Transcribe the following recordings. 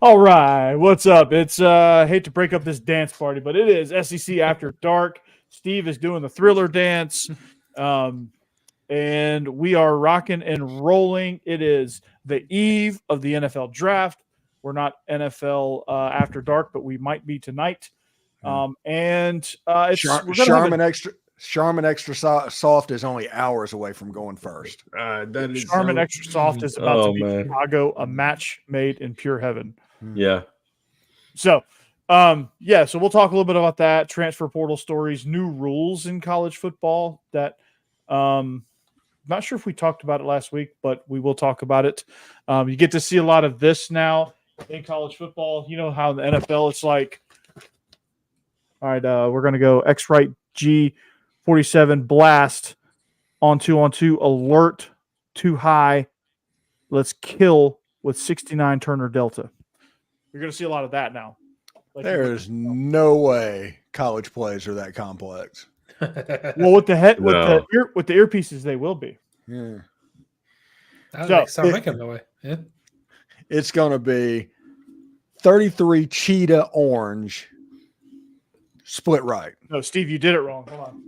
All right, what's up? It's hate to break up this dance party, but it is SEC After Dark. Steve is doing the Thriller dance, and we are rocking and rolling. It is the eve of the NFL draft. We're not NFL After Dark, but we might be tonight. It's Charmin Extra Soft is only hours away from going first. Charmin Extra Soft is about to be Chicago, a match made in pure heaven. Yeah. So, so we'll talk a little bit about that, transfer portal stories, new rules in college football that not sure if we talked about it last week, but we will talk about it. You get to see a lot of this now in college football. You know how in the NFL it's like, all right, we're going to go X right G 47 blast on two, alert too high. Let's kill with 69 Turner Delta. You're going to see a lot of that now. Like, there is no way college plays are that complex. Well, with the earpieces, they will be. Yeah. Sound like the way. Yeah. It's going to be 33 cheetah orange split right. No, Steve, you did it wrong. Hold on.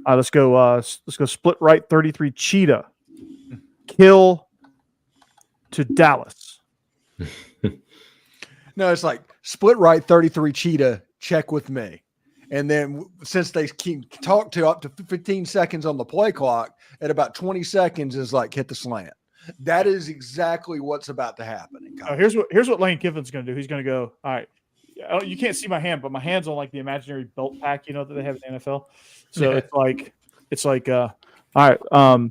Let's go split right 33 cheetah. Kill to Dallas. No, it's like split right 33 cheetah, check with me. And then since they keep talk to up to 15 seconds on the play clock, at about 20 seconds is like hit the slant. That is exactly what's about to happen. Here's what Lane Kiffin's going to do. He's going to go, all right, you can't see my hand, but my hand's on like the imaginary belt pack, that they have in the NFL. So it's like, all right.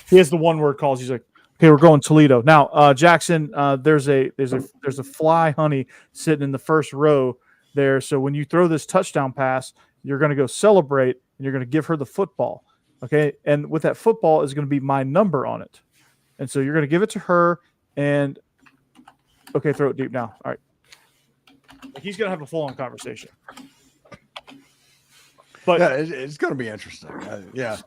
He has the one word calls. He's like, okay, we're going Toledo now. Jackson, there's a fly honey sitting in the first row there. So when you throw this touchdown pass, you're going to go celebrate and you're going to give her the football. Okay. And with that football is going to be my number on it. And so you're going to give it to her and okay, throw it deep now. All right. Like he's going to have a full on conversation. But yeah, it's going to be interesting. Yeah.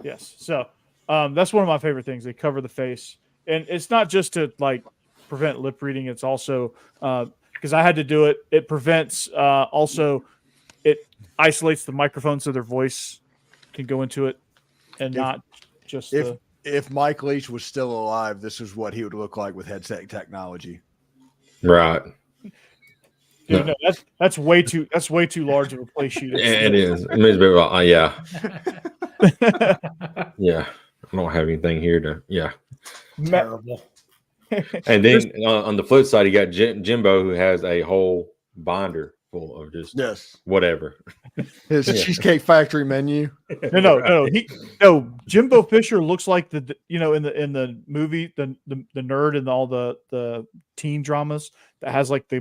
Yes. So that's one of my favorite things. They cover the face. And it's not just to like prevent lip reading. It's also because I had to do it. It prevents also it isolates the microphone so their voice can go into it and not just if Mike Leach was still alive, this is what he would look like with headset technology. Right. Dude, no, that's way too large of a play sheet. It is. It means yeah. Yeah. I don't have anything here to terrible. And then on the flip side, you got Jimbo, who has a whole binder full of just whatever. His Cheesecake Factory menu. No. Jimbo Fisher looks like the in the movie the nerd in all the teen dramas that has like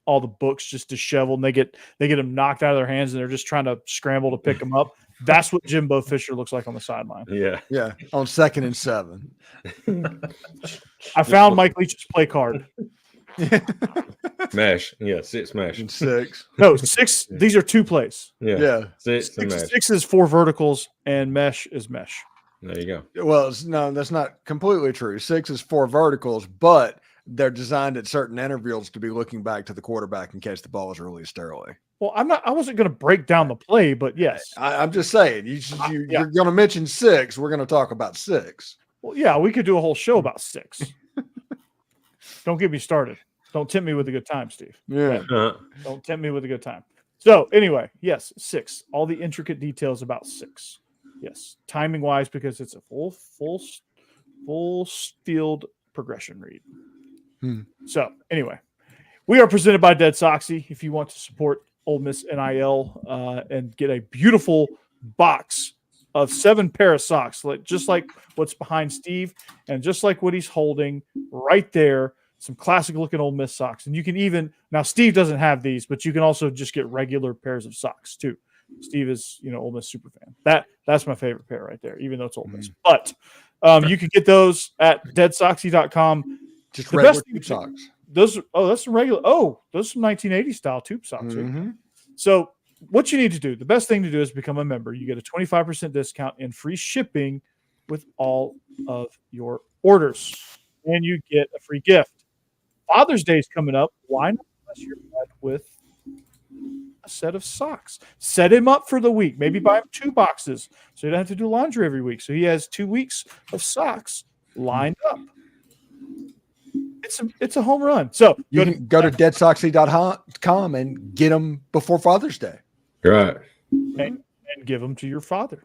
all the books just disheveled and they get them knocked out of their hands and they're just trying to scramble to pick them up. That's what Jimbo Fisher looks like on the sideline. Yeah. On 2nd and 7. I found Mike Leach's play card. Mesh. Yeah, 6 mesh. And 6. No, 6. These are 2 plays. Yeah. 6 is 4 verticals and mesh is mesh. There you go. Well, no, that's not completely true. 6 is 4 verticals, but they're designed at certain intervals to be looking back to the quarterback in case the ball is released early. Well, I wasn't going to break down the play, but yes. I'm just saying, you're going to mention 6. We're going to talk about 6. Well, yeah, we could do a whole show about 6. Don't get me started. Don't tempt me with a good time, Steve. Yeah. Don't tempt me with a good time. So anyway, yes, 6. All the intricate details about 6. Yes, timing wise, because it's a full field progression read. So anyway, we are presented by DeadSoxy. If you want to support Ole Miss NIL and get a beautiful box of 7 pair of socks, just like what's behind Steve and just like what he's holding right there, some classic looking Ole Miss socks. And you can even, now Steve doesn't have these, but you can also just get regular pairs of socks too. Steve is, Ole Miss super fan. That's my favorite pair right there, even though it's Ole Miss. But you can get those at DeadSoxy.com. Just regular tube socks. That's some regular. Those are some 1980 style tube socks. Right? So what you need to do, the best thing to do is become a member. You get a 25% discount and free shipping with all of your orders, and you get a free gift. Father's Day is coming up. Why not bless your dad with a set of socks? Set him up for the week. Maybe buy him 2 boxes so you don't have to do laundry every week. So he has 2 weeks of socks lined up. It's a home run. So you can go to DeadSoxy.com and get them before Father's Day. Right. And give them to your father.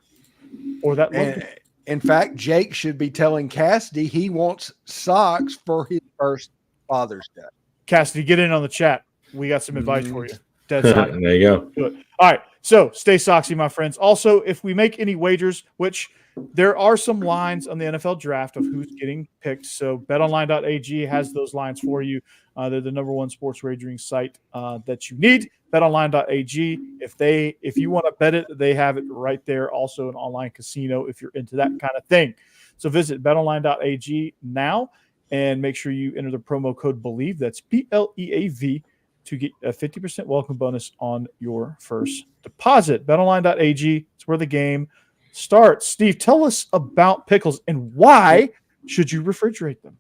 Or that. In fact, Jake should be telling Cassidy he wants socks for his first Father's Day. Cassidy, get in on the chat. We got some advice for you. DeadSoxy. There you go. Do it. All right. So stay soxy, my friends. Also, if we make any wagers, which there are some lines on the NFL draft of who's getting picked. So betonline.ag has those lines for you. They're the number 1 sports wagering site that you need. betonline.ag. If you want to bet it, they have it right there. Also an online casino if you're into that kind of thing. So visit betonline.ag now and make sure you enter the promo code Bleav. That's BLEAV to get a 50% welcome bonus on your first deposit. betonline.ag is where the game starts. Steve, tell us about pickles and why should you refrigerate them?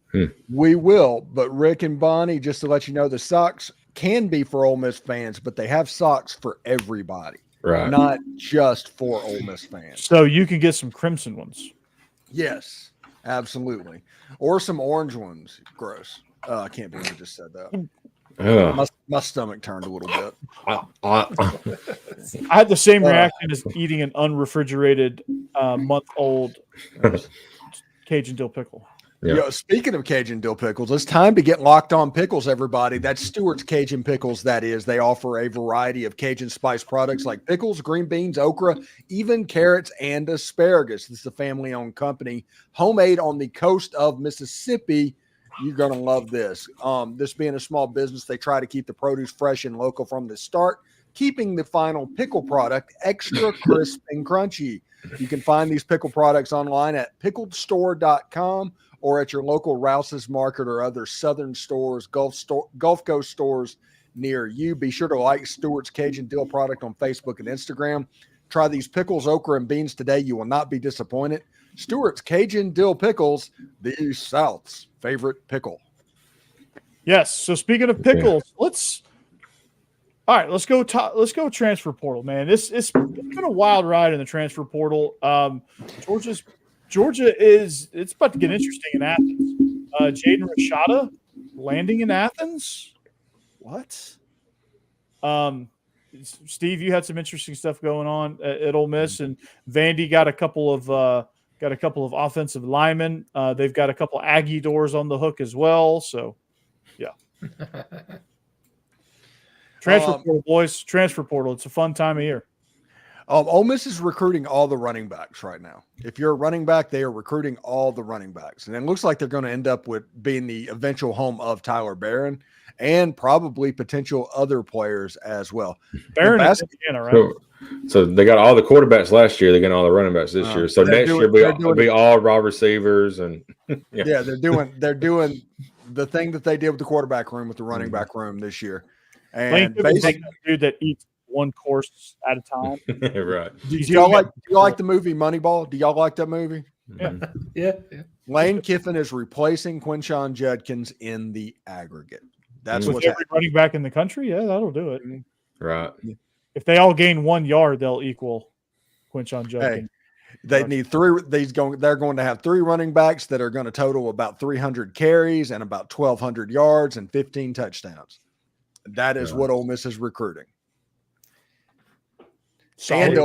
We will, but Rick and Bonnie, just to let you know, the socks can be for Ole Miss fans, but they have socks for everybody, right? Not just for Ole Miss fans. So you can get some crimson ones. Yes, absolutely. Or some orange ones. Gross. I can't believe I just said that. My stomach turned a little bit. I had the same reaction as eating an unrefrigerated month-old Cajun dill pickle. Yeah. Speaking of Cajun dill pickles, it's time to get locked on pickles, everybody. That's Stewart's Cajun Pickles, that is. They offer a variety of Cajun spice products like pickles, green beans, okra, even carrots, and asparagus. This is a family-owned company, homemade on the coast of Mississippi. You're going to love this. This being a small business, they try to keep the produce fresh and local from the start, keeping the final pickle product extra crisp and crunchy. You can find these pickle products online at pickledstore.com or at your local Rouse's Market or other Southern stores, Gulf Coast stores near you. Be sure to like Stewart's Cajun Dill product on Facebook and Instagram. Try these pickles, okra, and beans today. You will not be disappointed. Stewart's Cajun Dill Pickles, the South's favorite pickle. Yes. So speaking of pickles, let's go transfer portal, man. It's been a wild ride in the transfer portal. Georgia it's about to get interesting in Athens. Jaden Rashada landing in Athens. What? Steve, you had some interesting stuff going on at Ole Miss, and Vandy got a couple of offensive linemen. They've got a couple of Aggie doors on the hook as well. So, yeah. Transfer portal, boys. Transfer portal. It's a fun time of year. Ole Miss is recruiting all the running backs right now. If you're a running back, they are recruiting all the running backs. And it looks like they're going to end up with being the eventual home of Tyler Barron and probably potential other players as well. Barron is Indiana, right? So they got all the quarterbacks last year. They got all the running backs this year. So next year will be all raw receivers and they're doing the thing that they did with the quarterback room with the running back room this year. And basically, dude that eats one course at a time. Right. Do y'all like the movie Moneyball? Do y'all like that movie? Yeah. Lane Kiffin is replacing Quinshon Judkins in the aggregate. That's with every running back in the country. Yeah, that'll do it. Right. If they all gain 1 yard, they'll equal Quinshon Judkins. They need three. They're going to have 3 running backs that are going to total about 300 carries and about 1,200 yards and 15 touchdowns. That is what Ole Miss is recruiting. Solid. And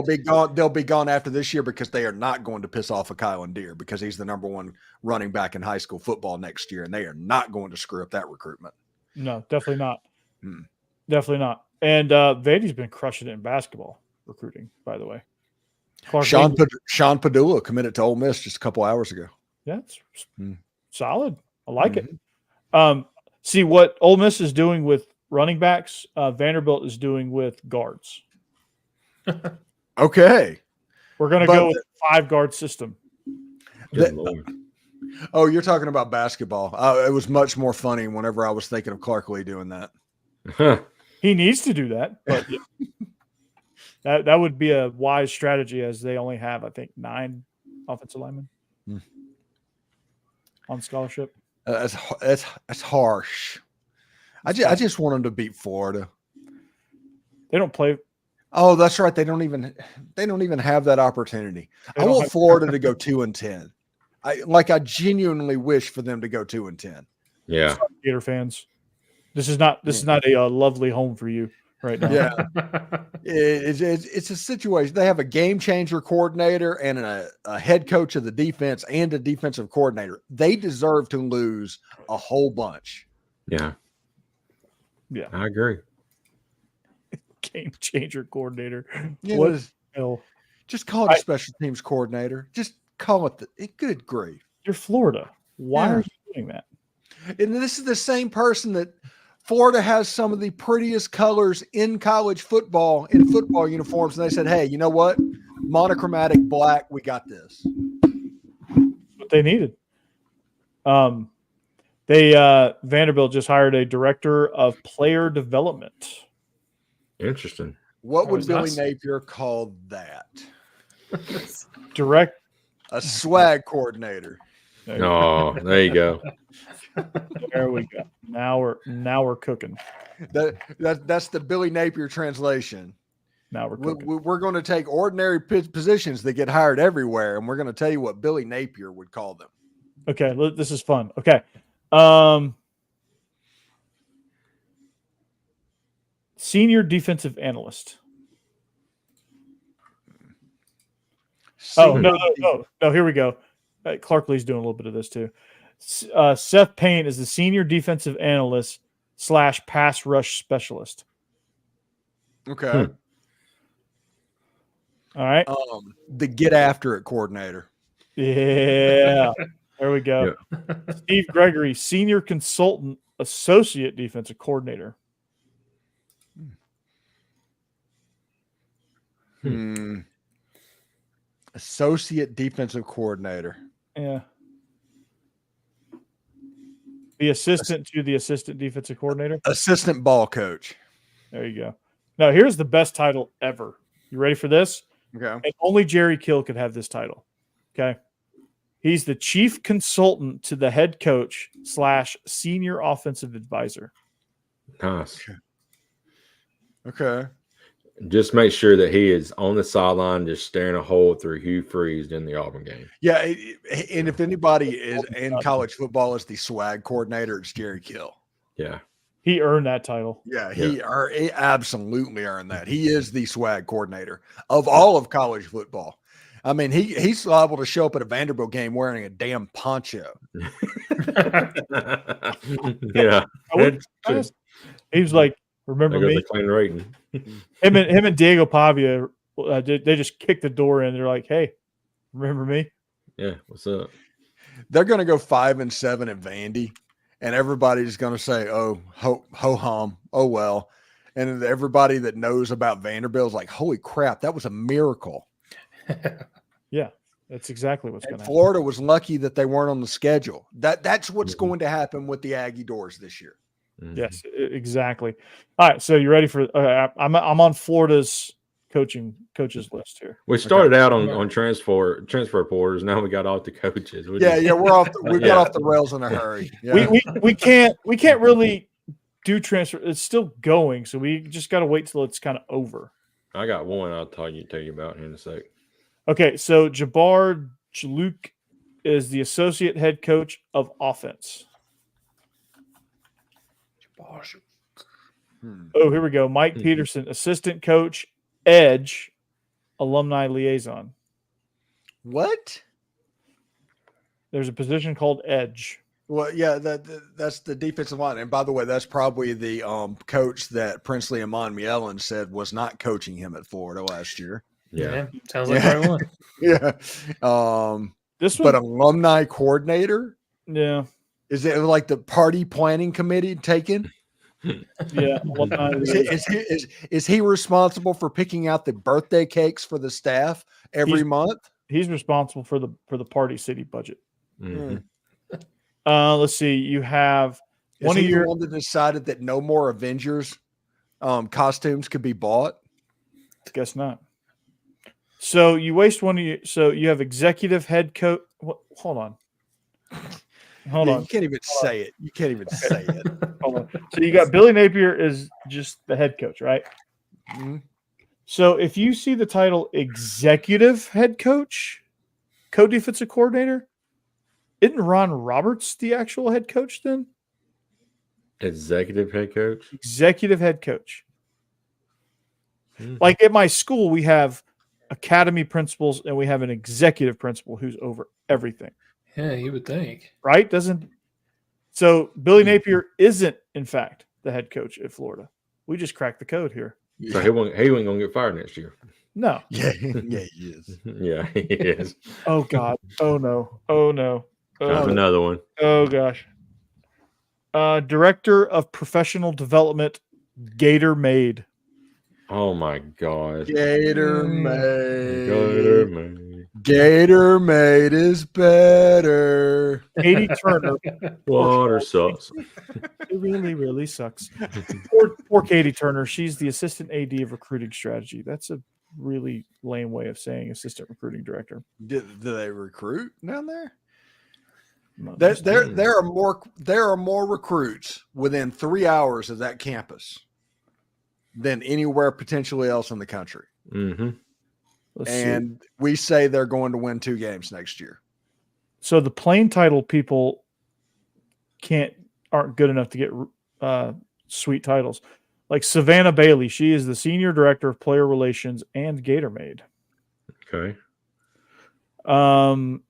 they'll be gone after this year because they are not going to piss off a Kylan Deere because he's the number 1 running back in high school football next year, and they are not going to screw up that recruitment. No, definitely not. Definitely not. And Vandy's been crushing it in basketball recruiting, by the way. Sean Padula committed to Ole Miss just a couple hours ago. Yeah, it's solid. I like it. See what Ole Miss is doing with running backs, Vanderbilt is doing with guards. Okay. We're going to go with a 5-guard system. You're talking about basketball. It was much more funny whenever I was thinking of Clark Lee doing that. He needs to do that, but that would be a wise strategy as they only have, I think, 9 offensive linemen. on scholarship. That's harsh. I just want them to beat Florida. They don't play. Oh, that's right. They don't even have that opportunity. I want Florida to go 2-10. I genuinely wish for them to go 2-10. Yeah. Gator fans. This is not a lovely home for you right now. Yeah. It's a situation. They have a game changer coordinator and a head coach of the defense and a defensive coordinator. They deserve to lose a whole bunch. Yeah. Yeah. I agree. Game changer coordinator. Yeah, what the hell? Just call it a special teams coordinator. Just call it good grief. You're Florida. Why are you doing that? And this is the same person that Florida has some of the prettiest colors in college football in football uniforms. And they said, hey, you know what? Monochromatic black, we got this. What they needed. Vanderbilt just hired a director of player development. Interesting. What would Billy Napier call that? A swag coordinator. Oh, there you go. There we go. Now we're cooking. That's the Billy Napier translation. Now we're cooking. We're going to take ordinary positions that get hired everywhere, and we're going to tell you what Billy Napier would call them. Okay, this is fun. Okay. Senior defensive analyst. No. Here we go. Clark Lee's doing a little bit of this too. Seth Payne is the senior defensive analyst / pass rush specialist. Okay. All right. The get after it coordinator. Yeah. There we go. Yeah. Steve Gregory, senior consultant, associate defensive coordinator. Associate defensive coordinator. Yeah. The assistant to the assistant defensive coordinator. Assistant ball coach. There you go. Now, here's the best title ever. You ready for this? Okay. And only Jerry Kill could have this title. Okay. He's the chief consultant to the head coach / senior offensive advisor. Nice. Okay. Just make sure that he is on the sideline, just staring a hole through Hugh Freeze in the Auburn game. Yeah, and if anybody is in college football is the swag coordinator, it's Jerry Kill. Yeah. He earned that title. Yeah, he absolutely earned that. He is the swag coordinator of all of college football. I mean, he's liable to show up at a Vanderbilt game wearing a damn poncho. Yeah. He was like, remember me? Clean rating. him and Diego Pavia, they just kicked the door in. They're like, hey, remember me? Yeah, what's up? They're going to go 5-7 at Vandy, and everybody's going to say, oh, ho-hum, oh, well. And everybody that knows about Vanderbilt is like, holy crap, that was a miracle. Yeah, that's exactly what's going to happen. Florida was lucky that they weren't on the schedule. That's what's going to happen with the Aggie Doors this year. Yes, exactly. All right, so you ready for? I'm on Florida's coaches list here. We started out on transfer porters. Now we got off the coaches. We're off. We got off the rails in a hurry. Yeah. We can't really do transfer. It's still going, so we just got to wait till it's kind of over. I got one. I'll tell you about in a sec. Okay, so Jabbar Jaluk is the associate head coach of offense. Oh, here we go. Mike Peterson, assistant coach, Edge, alumni liaison. What? There's a position called Edge. Well, yeah, that's the defensive line. And by the way, that's probably the coach that Princely Amon Mielen said was not coaching him at Florida last year. Yeah. Sounds like the right one. Yeah. This one, but alumni coordinator? Yeah. Is it like the party planning committee taken? Yeah. Is he responsible for picking out the birthday cakes for the staff every month? He's responsible for the Party City budget. Mm-hmm. Let's see. You have one that decided that no more Avengers costumes could be bought. Guess not. So you waste one of you. So you have executive head coach. Hold on. Hold on. You can't even say it. You can't even say it. Hold on. So you got Billy Napier is just the head coach, right? Mm-hmm. So if you see the title executive head coach, co-defensive coordinator, isn't Ron Roberts the actual head coach then? Executive head coach? Executive head coach. Mm-hmm. Like at my school, we have academy principals and we have an executive principal who's over everything. Yeah, you would think. Right? So Billy Napier isn't, in fact, the head coach at Florida. We just cracked the code here. So he ain't gonna get fired next year. No. Yeah, he is. Yeah, he is. Oh God. Oh no. Oh no. That's another one. Oh gosh. Director of Professional Development, Gator Maid. Oh my God. Gator Gator Maid. Maid. Gator Maid is better. Katie Turner. Water sucks. It really, really sucks. Poor Katie Turner. She's the assistant AD of recruiting strategy. That's a really lame way of saying assistant recruiting director. Do they recruit down there? No, There are more recruits within 3 hours of that campus than anywhere potentially else in the country. Mm-hmm. And we say they're going to win 2 games next year. So the plain title people aren't good enough to get sweet titles. Like Savannah Bailey, she is the senior director of player relations and Gator Maid. Okay. What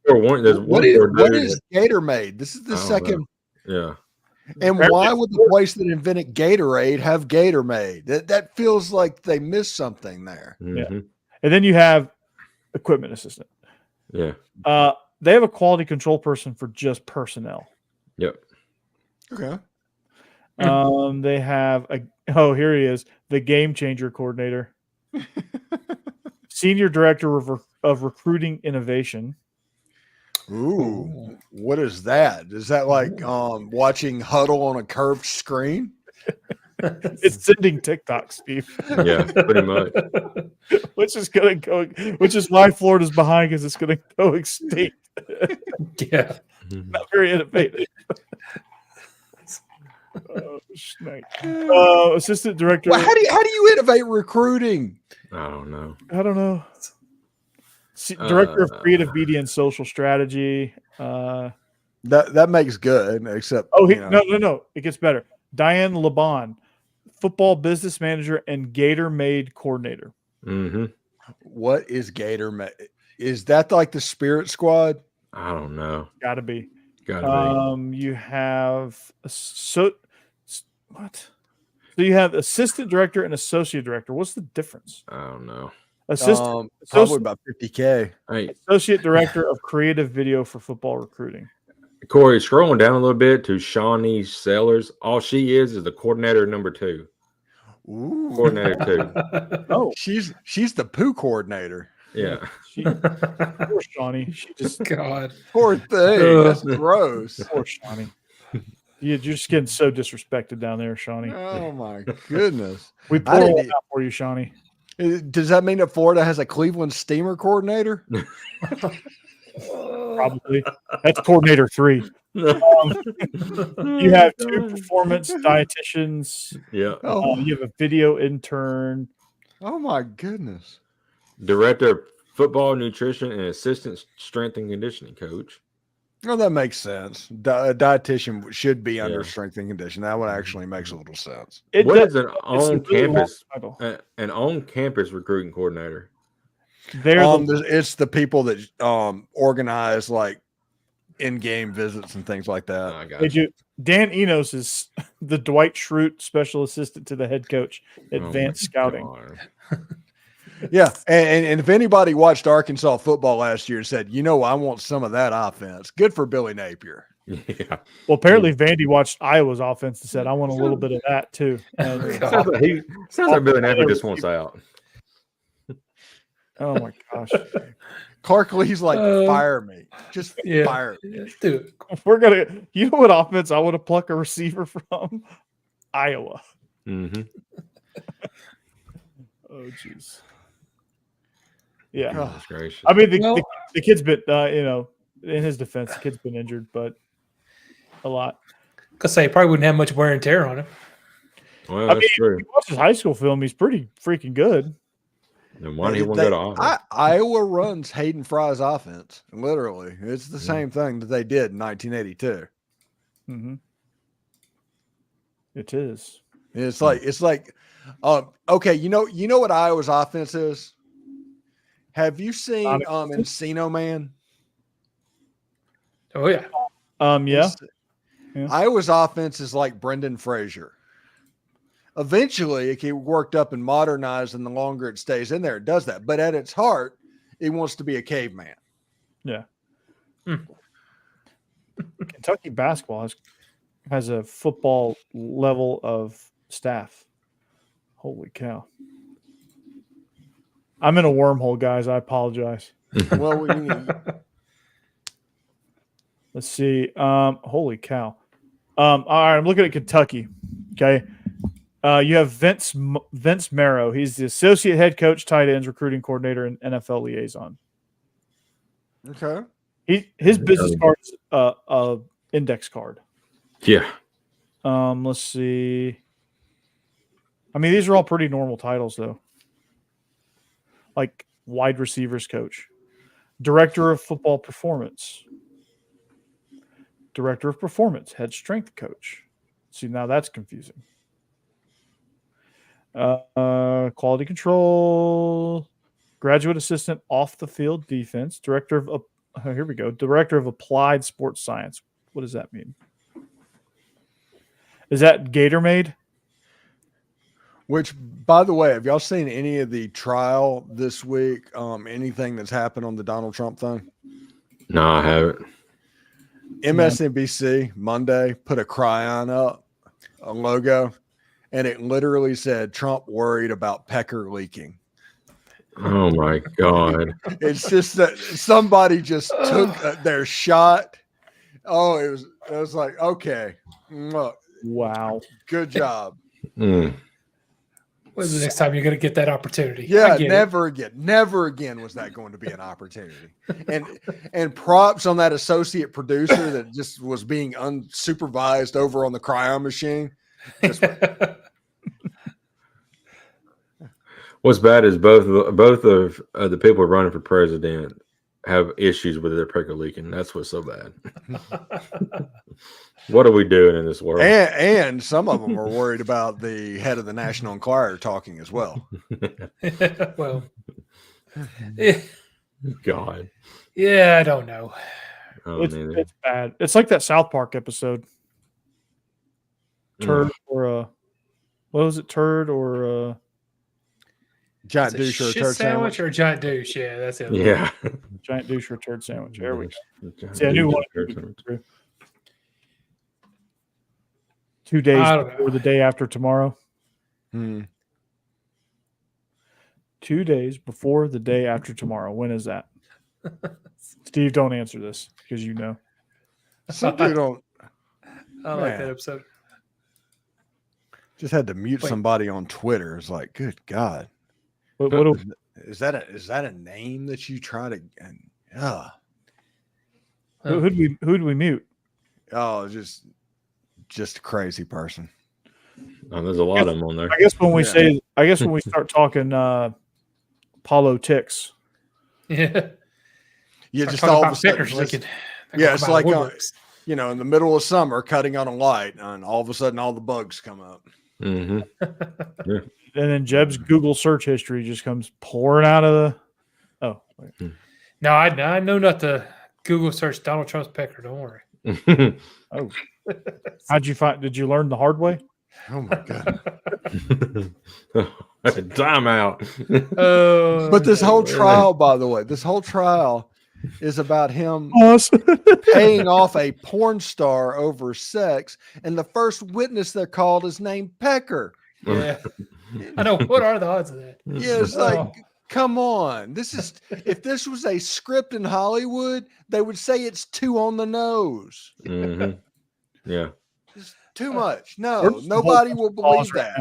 is Gator Maid? This is the second. Yeah. And why would the place that invented Gatorade have Gator Maid? That feels like they missed something there. Mm-hmm. Yeah. And then you have equipment assistant. Yeah. They have a quality control person for just personnel. Yep. Okay. They have here he is, the game changer coordinator. Senior director of recruiting innovation. Ooh, what is that? Is that like watching Huddle on a curved screen? It's sending TikToks, Steve. Yeah, pretty much. Which is why Florida's behind, because it's going to go extinct. Yeah. Not very innovative. Oh, snake. Assistant director. Well, how do you innovate recruiting? I don't know. Director of creative media and social strategy. That makes good, except no. It gets better. Diane Laban, football business manager and Gator Maid coordinator. Mm-hmm. What is Gator Maid? Is that like the Spirit Squad? I don't know. Gotta be. You have what? So you have assistant director and associate director. What's the difference? I don't know. Probably about $50K. Hey, associate director of creative video for football recruiting. Corey, scrolling down a little bit to Shawnee Sellers. All she is the coordinator number 2. Ooh. Coordinator 2. Oh, she's the poo coordinator. Yeah. Poor Shawnee. She just God. Poor thing. That's gross. Poor Shawnee. You're just getting so disrespected down there, Shawnee. Oh my goodness. We pour one out for you, Shawnee. Does that mean that Florida has a Cleveland Steamer coordinator? Probably. That's coordinator 3. You have 2 performance dietitians. Yeah. You have a video intern. Oh my goodness. Director of football nutrition and assistant strength and conditioning coach. Oh, that makes sense. A dietitian should be under strength and condition. That one actually makes a little sense. What is an on-campus recruiting coordinator? It's the people that organize like in-game visits and things like that. Dan Enos is the Dwight Schrute special assistant to the head coach, advanced scouting. Yeah, and if anybody watched Arkansas football last year and said, I want some of that offense, good for Billy Napier. Yeah. Well, apparently Vandy watched Iowa's offense and said, I want a little bit of that too. Sounds like Billy Napier just wants out. Oh my gosh. Clark Lee's like, fire me. Just fire me. Dude. You know what offense I want to pluck a receiver from? Iowa. Mm-hmm. Oh, jeez. Yeah. Goodness gracious. I mean, the kid's been, in his defense, the kid's been injured, but a lot. Because they probably wouldn't have much wear and tear on him. Well, that's true. If you watch his high school film, he's pretty freaking good. And why do he want to go to offense? Iowa runs Hayden Fry's offense. Literally, it's the same thing that they did in 1982. Mm-hmm. It is. It's like, okay, you know what Iowa's offense is? Have you seen Encino Man? Oh yeah. Yeah. Iowa's offense is like Brendan Fraser. Eventually, it gets worked up and modernized, and the longer it stays in there, it does that. But at its heart, it wants to be a caveman. Yeah. Kentucky basketball has a football level of staff. Holy cow. I'm in a wormhole, guys. I apologize. Well, let's see. Holy cow. All right, I'm looking at Kentucky. Okay. You have Vince Marrow. He's the associate head coach, tight ends, recruiting coordinator, and NFL liaison. Okay. His business card is a index card. Yeah. Let's see. I mean, these are all pretty normal titles, though. Like wide receivers coach, director of football performance, director of performance, head strength coach. See, now that's confusing. Quality control, graduate assistant off the field defense, director of director of applied sports science. What does that mean? Is that Gatorade? Which, by the way, have y'all seen any of the trial this week? Anything that's happened on the Donald Trump thing? No, I haven't. MSNBC Monday put a cryon up, a logo, and it literally said Trump worried about pecker leaking. Oh my God. It's just that somebody just took their shot. Oh, it was like, okay. Wow. Good job. When's the next time you're going to get that opportunity? Yeah, never again. Never again was that going to be an opportunity. And props on that associate producer that just was being unsupervised over on the cryo machine. What's bad is both of the people running for president have issues with their pecker leaking. That's what's so bad. What are we doing in this world? And some of them are worried about the head of the National Enquirer talking as well. Well, God. Yeah, I don't know. It's bad. It's like that South Park episode. Turd or what was it? Turd or giant douche or a turd sandwich? Or a giant douche? Yeah, that's it. Yeah. Giant douche or a turd sandwich. There we go. See, I knew one. 2 days before the day after tomorrow. 2 days before the day after tomorrow. When is that? Steve, don't answer this because you know. Some people don't. I like that episode. Just had to mute somebody on Twitter. It's like, good God. Is that a name that you try to? Who'd we mute? Oh, just a crazy person. Oh, there's a lot of them on there. I guess when we start talking politics. Yeah. Yeah, just all of a sudden. It's like in the middle of summer, cutting on a light, and all of a sudden, all the bugs come up. Mm-hmm. Yeah. And then Jeb's Google search history just comes pouring out of the. Oh, wait. No, I know not to Google search Donald Trump's pecker. Don't worry. Oh, how'd you find? Did you learn the hard way? Oh my God! Time out. But this whole trial, by the way, is about him paying off a porn star over sex, and the first witness they're called is named Pecker. Yeah, I know. What are the odds of that? Yeah, it's like, come on. If this was a script in Hollywood, they would say it's too on the nose. Mm-hmm. Yeah, it's too much. No, nobody will believe that.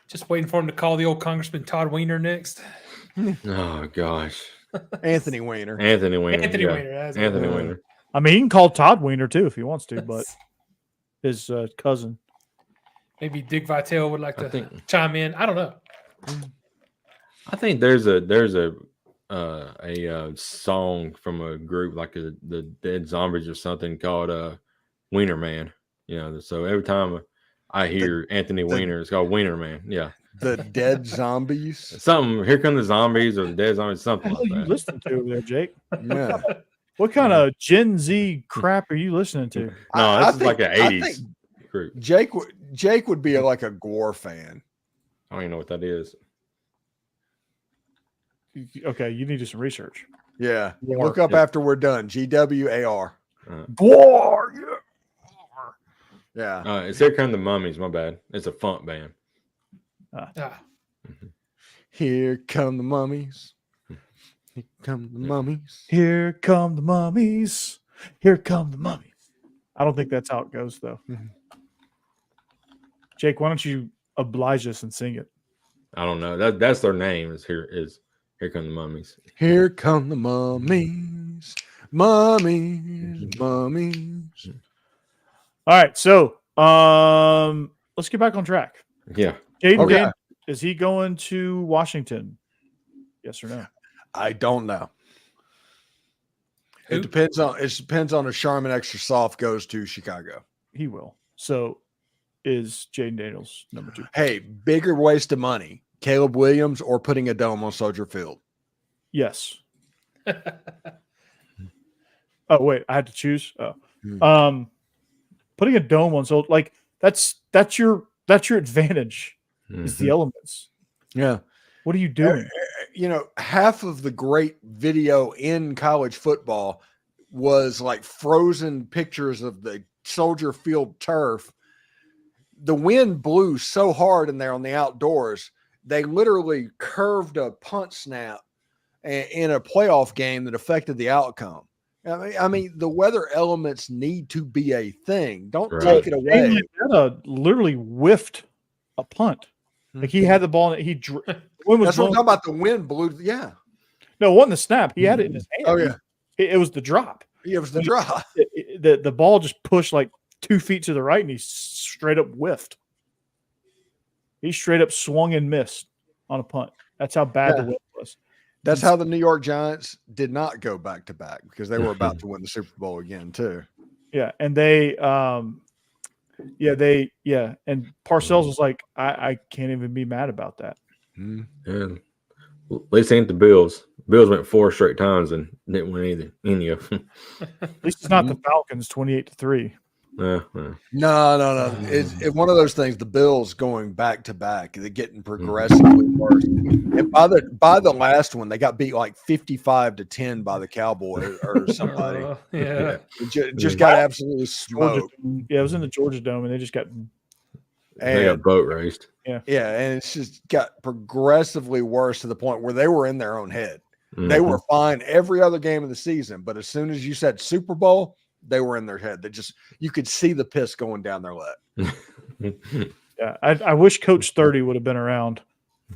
Just waiting for him to call the old Congressman Todd Weiner next. Oh gosh. Anthony Weiner. Anthony Weiner. Anthony Weiner. Anthony Weiner. I mean, he can call Todd Wiener too if he wants to, but his cousin. Maybe Dick Vitale would like to chime in. I don't know. I think there's a song from a group like the Dead Zombies or something called Wiener Man. So every time I hear Anthony Weiner, it's called Wiener Man. Yeah. The Dead Zombies. Something. Here Come the Zombies or the Dead Zombies. Something like that. You listening to over there, Jake? Yeah. What kind of Gen Z crap are you listening to? No, this is like an 80s group. Jake would be like a Gore fan. I don't even know what that is. Okay, you need to do some research. Yeah. Gore. Look up after we're done. GWAR. Gore. Yeah. It's Here Come the Mummies. My bad. It's a funk band. Here come the mummies. Here come the mummies. Here come the mummies. Here come the mummies. I don't think that's how it goes, though. Mm-hmm. Jake, why don't you oblige us and sing it? I don't know. That's their name. Is Here Come the Mummies. Here come the mummies. Mummies. Mummies. All right, so let's get back on track. Yeah. Jaden Daniels, is he going to Washington? Yes or no? I don't know. It depends on if Charmin Extra Soft goes to Chicago. He will. So is Jaden Daniels number 2? Hey, bigger waste of money. Caleb Williams or putting a dome on Soldier Field? Yes. Oh, wait, I had to choose. Oh. Putting a dome on Soldier, like that's your advantage. Is the elements. Yeah. What are you doing? Half of the great video in college football was like frozen pictures of the Soldier Field turf. The wind blew so hard in there on the outdoors, they literally curved a punt snap in a playoff game that affected the outcome. I mean, the weather elements need to be a thing. Don't take it away. Literally whiffed a punt. Like he had the ball. That's what I'm talking about. The wind blew. Yeah. No, it wasn't the snap. He had it in his hand. Oh, yeah. It was the drop. Yeah, it was the drop. The ball just pushed like 2 feet to the right, and he straight up whiffed. He straight up swung and missed on a punt. That's how bad the wind was. That's how the New York Giants did not go back to back, because they were about to win the Super Bowl again too. Yeah, and they and Parcells was like, I can't even be mad about that. Yeah. At least ain't the Bills. Bills went 4 straight times and didn't win any of them. At least it's not the Falcons 28-3. No. It's one of those things. The Bills going back to back, they're getting progressively worse. And by the last one, they got beat like 55-10 by the Cowboys or somebody. Just got absolutely smoked. Yeah, it was in the Georgia Dome, and they just got. They got boat raced. Yeah, and it's just got progressively worse to the point where they were in their own head. They were fine every other game of the season, but as soon as you said Super Bowl, they were in their head. You could see the piss going down their leg. Yeah, I wish Coach 30 would have been around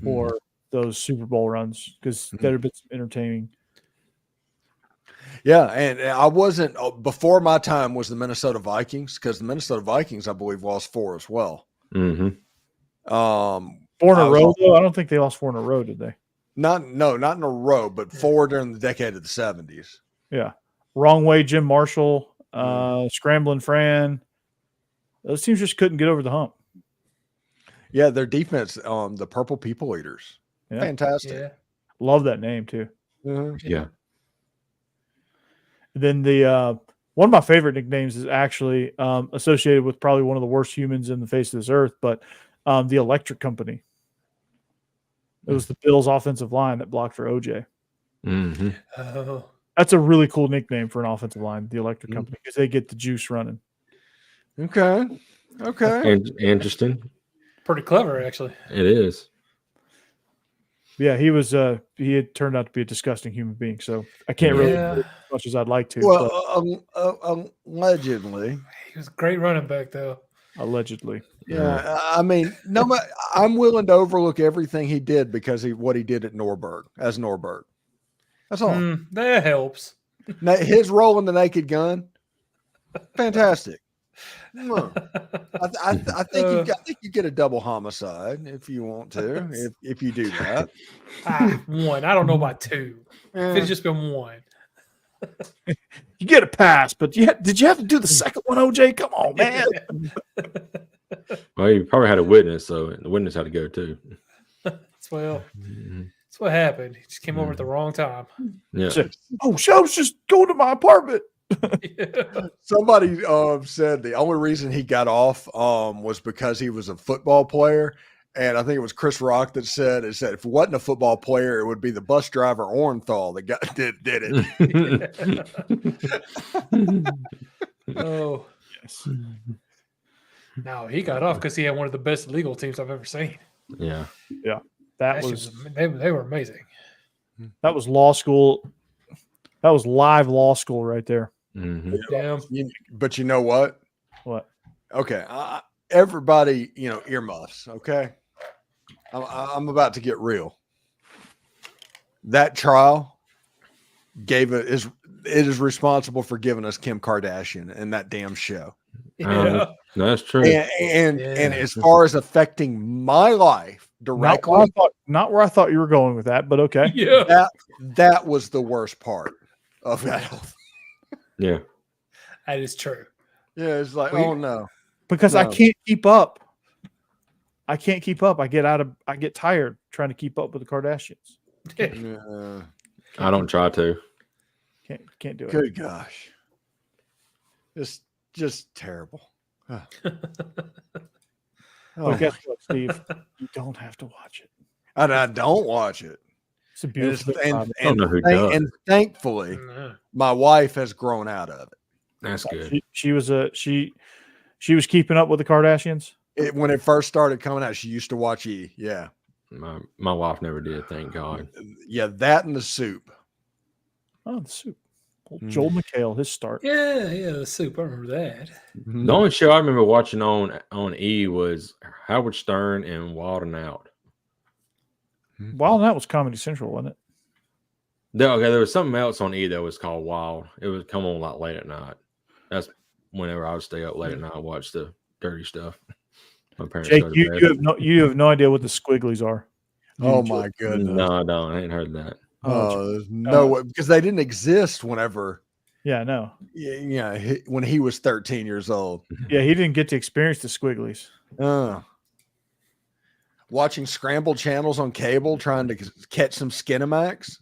for those Super Bowl runs, because that would have been entertaining. Yeah, and I wasn't before my time was the Minnesota Vikings, because the Minnesota Vikings, I believe, lost 4 as well. 4 in a row, though. I don't think they lost 4 in a row, did they? Not in a row, but 4 during the decade of the 70s. Yeah, Wrong Way, Jim Marshall, Scrambling Fran. Those teams just couldn't get over the hump. Yeah, their defense, the Purple People Eaters, fantastic. Yeah. Love that name too. Yeah. Then the one of my favorite nicknames is actually associated with probably one of the worst humans in the face of this earth, but the Electric Company. It was the Bills' offensive line that blocked for OJ. Oh. That's a really cool nickname for an offensive line, the Electric Company, because they get the juice running. Okay. Interesting. Pretty clever, actually. It is. Yeah, he had turned out to be a disgusting human being, so I can't really do as much as I'd like to. Well, allegedly. He was a great running back, though. Allegedly. Yeah, I mean, I'm willing to overlook everything he did because what he did at Norberg. That's all. That helps. His role in the Naked Gun, fantastic. I think you get a double homicide if you want to. If you do that, one. I don't know about two. If it's just been one, you get a pass. But did you have to do the second one, OJ? Come on, man. Well, you probably had a witness, so the witness had to go too. That's what happened. He just came over at the wrong time. Yeah. I was just going to my apartment. Somebody said the only reason he got off was because he was a football player, and I think it was Chris Rock that said if it wasn't a football player, it would be the bus driver Orenthal that did it. Oh, yes. No, he got off because he had one of the best legal teams I've ever seen. Yeah. That was they were amazing. That was law school. That was live law school right there. Mm-hmm. Damn. But you know what? What? Okay, everybody, earmuffs. Okay, I'm about to get real. That trial it is responsible for giving us Kim Kardashian and that damn show. Yeah. That's true. And as far as affecting my life directly, not where I thought you were going with that, but okay. Yeah. That was the worst part of that whole thing. Yeah. That is true. Yeah, it's like, oh no. Because No. I can't keep up. I get tired trying to keep up with the Kardashians. Yeah. I don't try to. Can't do it. Good gosh. Just terrible. But guess what, Steve? You don't have to watch it. And I don't watch it. It's a beautiful thing. I don't know who does. And thankfully, No. my wife has grown out of it. That's good. She was keeping up with the Kardashians. When it first started coming out, she used to watch E. Yeah. My wife never did, thank God. Yeah, that and The Soup. Oh, the soup. Old Joel McHale, his start. Yeah, the soup. I remember that. The only show I remember watching on E was Howard Stern and Wild and Out. Wild and Out was Comedy Central, wasn't it? There was something else on E that was called Wild. It would come on like late at night. That's whenever I would stay up late at night and watch the dirty stuff. My parents. Jake, you have no idea what the squigglies are. Oh my goodness. No, I don't. I ain't heard that. Oh, there's no way, because they didn't exist whenever. Yeah, no. Yeah, when he was 13 years old. Yeah, he didn't get to experience the squigglies. Watching scrambled channels on cable, trying to catch some Skinamax.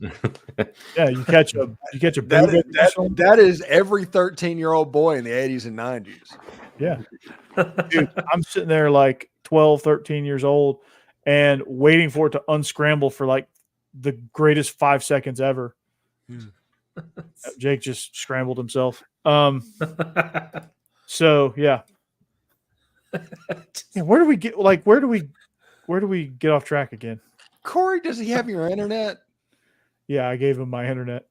Yeah, you catch a that is every 13-year-old boy in the 80s and 90s. Yeah. Dude, I'm sitting there like 12, 13 years old and waiting for it to unscramble for like the greatest 5 seconds ever. Jake just scrambled himself. So yeah. Where do we get off track again? Corey, does he have your internet? Yeah, I gave him my internet.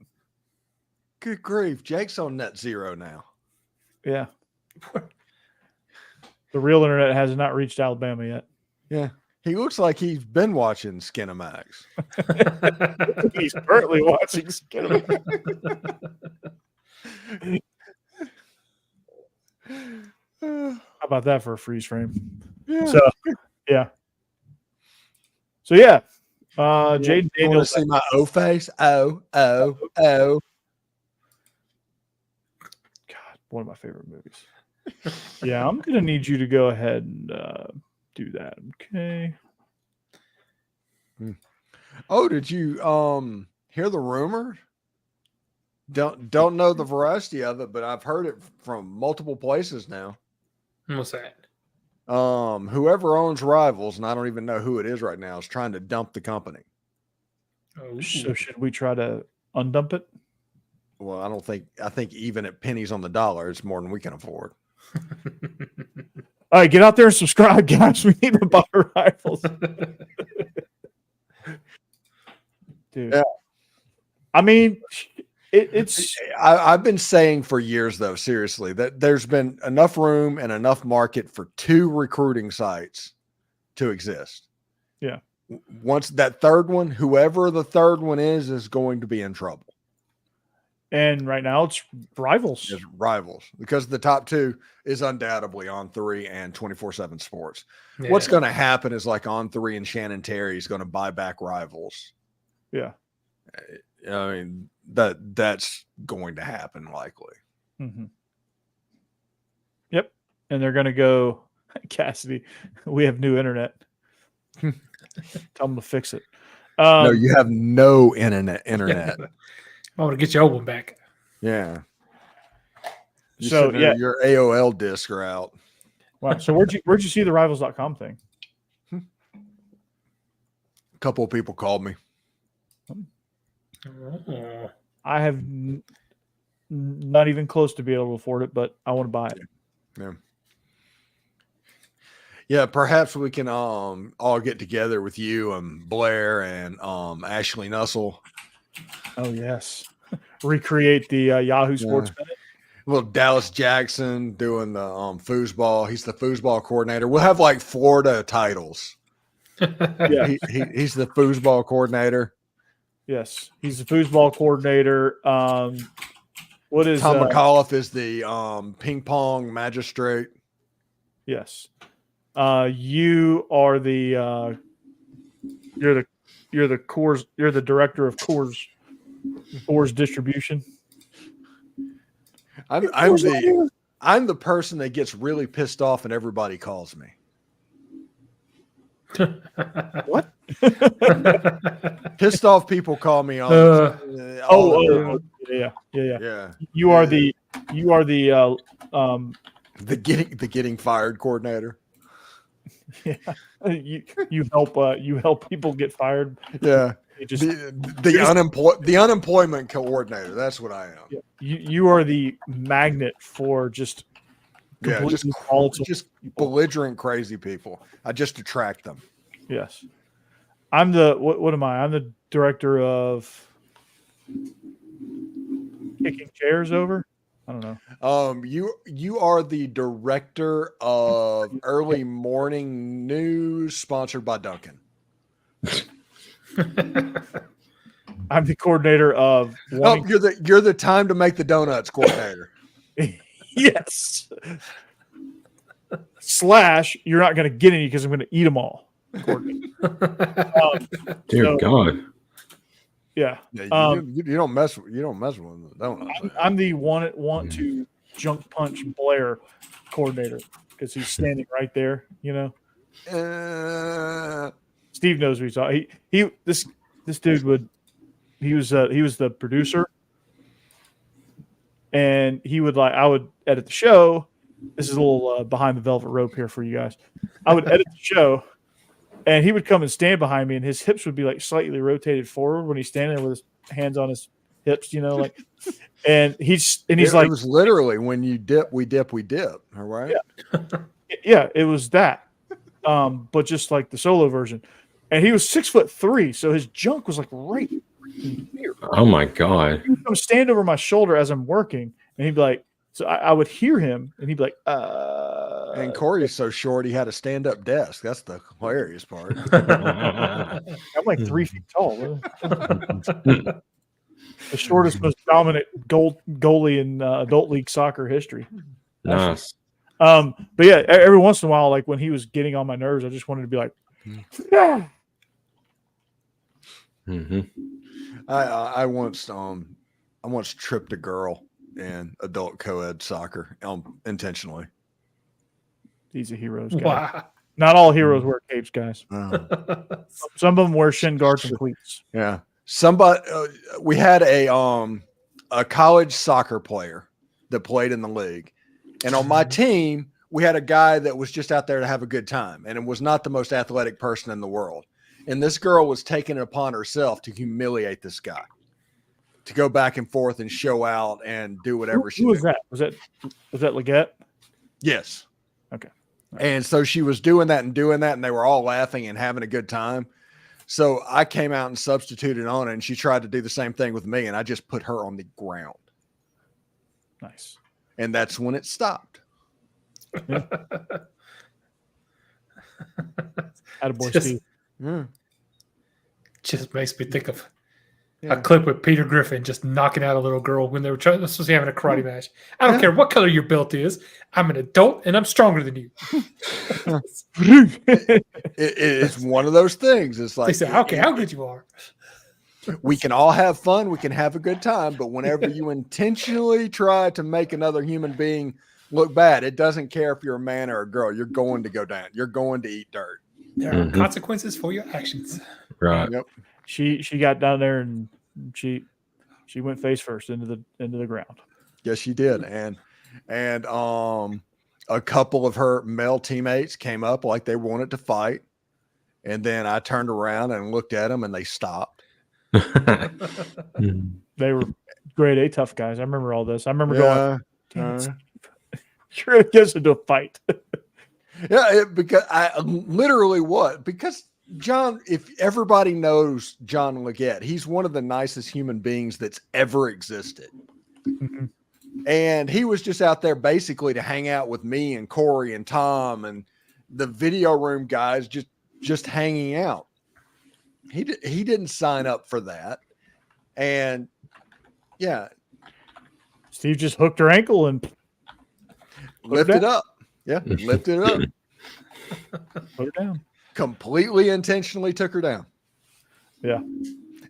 Good grief. Jake's on net zero now. Yeah. The real internet has not reached Alabama yet. Yeah. He looks like he's been watching Skinamax. He's currently watching Skinamax. How about that for a freeze frame? Yeah. So, yeah. Jaden You want Daniels. to see my O face? Oh. God, one of my favorite movies. Yeah, I'm gonna need you to go ahead and do that. Okay. Oh, did you hear the rumor? Don't know the veracity of it, but I've heard it from multiple places now. What's that? Whoever owns Rivals, and I don't even know who it is right now, is trying to dump the company. Oh, So should we try to undump it? Well, I think even at pennies on the dollar, it's more than we can afford. All right, get out there and subscribe, guys. We need to buy Rivals. Dude. Yeah. I mean, it's I've been saying for years, though, seriously, that there's been enough room and enough market for 2 recruiting sites to exist. Yeah. Once that third one, whoever the third one is going to be in trouble. And right now it's rivals. It's rivals because the top two is undoubtedly On3 and 24/7 Sports. Yeah. What's going to happen is like On3 and Shannon Terry is going to buy back rivals. Yeah. I mean, that's going to happen likely. Mm-hmm. Yep. And they're going to go, Cassidy, we have new internet. Tell them to fix it. No, you have no internet. I want to get your old one back. Yeah. So yeah, your AOL discs are out. Wow. So where'd you see the rivals.com thing? A couple of people called me. I have not even close to be able to afford it, but I want to buy it. Yeah. Yeah, perhaps we can all get together with you and Blair and Ashley Nussel. Oh yes, recreate the Yahoo Sports Minute. Little Dallas Jackson doing the foosball. He's the foosball coordinator. We'll have like Florida titles. Yeah, he's the foosball coordinator. Yes, he's the foosball coordinator. What is Tom McAuliffe is the ping pong magistrate. Yes, you are the you're the Coors. You're the director of Coors distribution. I'm the person that gets really pissed off and everybody calls me. What? Pissed off people call me on. Yeah. Yeah. You are the getting fired coordinator. Yeah. You help people get fired. Yeah. Just, the unemployment coordinator. That's what I am. Yeah. You are the magnet for just belligerent crazy people. I just attract them. Yes. I'm the what am I? I'm the director of kicking chairs over. I don't know. You are the director of early morning news sponsored by Duncan. I'm the coordinator of you're the time to make the donuts coordinator. Yes. / you're not going to get any because I'm going to eat them all. Dear God. Yeah. You don't mess with them. I'm the want to junk punch Blair coordinator because he's standing right there. You know. Steve knows what he's talking. This dude he was the producer, and I would edit the show. This is a little behind the velvet rope here for you guys. I would edit the show, and he would come and stand behind me, and his hips would be like slightly rotated forward when he's standing there with his hands on his hips, and he's like, it was literally when you dip, we dip. All right. Yeah, it was that, but just like the solo version. And he was 6'3", so his junk was like right here. Oh my God! He would come stand over my shoulder as I'm working, and he'd be like, so I would hear him, and he'd be like, And Corey's so short, he had a stand-up desk. That's the hilarious part. I'm like 3 feet tall. The shortest, most dominant goalie in adult league soccer history. Nice. But yeah, every once in a while, like when he was getting on my nerves, I just wanted to be like, yeah. Mm-hmm. I once tripped a girl in adult co-ed soccer intentionally. He's a hero's guy. Wow. Not all heroes wear capes, guys. Some of them wear shin guards and cleats. Yeah. We had a college soccer player that played in the league, and on my team we had a guy that was just out there to have a good time, and it was not the most athletic person in the world. And this girl was taking it upon herself to humiliate this guy, to go back and forth and show out and do whatever she did. Who was that? Was that Leggett? Yes. Okay. And so she was doing that, and they were all laughing and having a good time. So I came out and substituted on it, and she tried to do the same thing with me, and I just put her on the ground. Nice. And that's when it stopped. Attaboy, Steve. Yeah. Just makes me think of A clip with Peter Griffin just knocking out a little girl when they were supposed to be having a karate match. I don't care what color your belt is. I'm an adult and I'm stronger than you. It's one of those things. It's like They say, okay, how good you are. we can all have fun. We can have a good time. But whenever you intentionally try to make another human being look bad, it doesn't care if you're a man or a girl. You're going to go down. You're going to eat dirt. There are consequences for your actions. Right. Yep. She got down there and she went face first into the ground. Yes, she did. And a couple of her male teammates came up like they wanted to fight. And then I turned around and looked at them and they stopped. They were grade A tough guys. I remember all this. I remember going, "Damn it, you're against into a fight." Because I literally what? Because John, if everybody knows John Leggett, he's one of the nicest human beings that's ever existed. Mm-hmm. And he was just out there basically to hang out with me and Corey and Tom and the video room guys, just hanging out. He didn't sign up for that. And yeah, Steve just hooked her ankle and lifted up. Yeah, lifted up. Put her down. Completely intentionally took her down. Yeah.